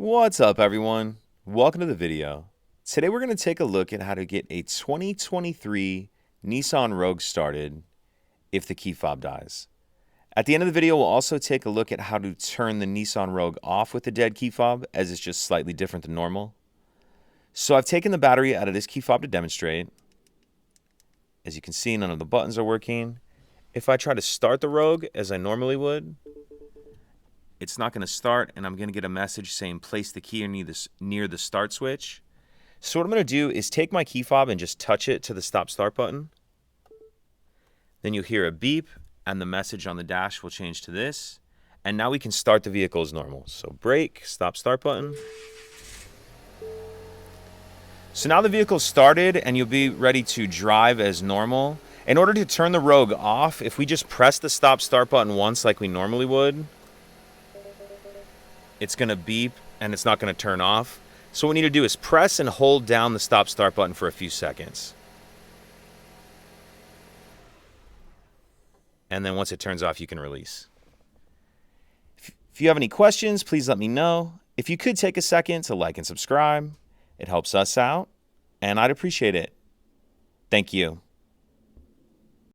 What's up, everyone? Welcome to the video. Today we're going to take a look at how to get a 2023 Nissan Rogue started if the key fob dies. At the end of the video, we'll also take a look at how to turn the Nissan Rogue off with the dead key fob, as it's just slightly different than normal. So I've taken the battery out of this key fob to demonstrate. As you can see, none of the buttons are working. If I try to start the Rogue as I normally would, it's not going to start, and I'm going to get a message saying place the key near the start switch. So what I'm going to do is take my key fob and just touch it to the stop-start button. Then you'll hear a beep, and the message on the dash will change to this. And now we can start the vehicle as normal. So brake, stop-start button. So now the vehicle's started, and you'll be ready to drive as normal. In order to turn the Rogue off, if we just press the stop-start button once like we normally would, it's going to beep and it's not going to turn off. So what we need to do is press and hold down the stop-start button for a few seconds. And then once it turns off, you can release. If you have any questions, please let me know. If you could take a second to like and subscribe, it helps us out, and I'd appreciate it. Thank you.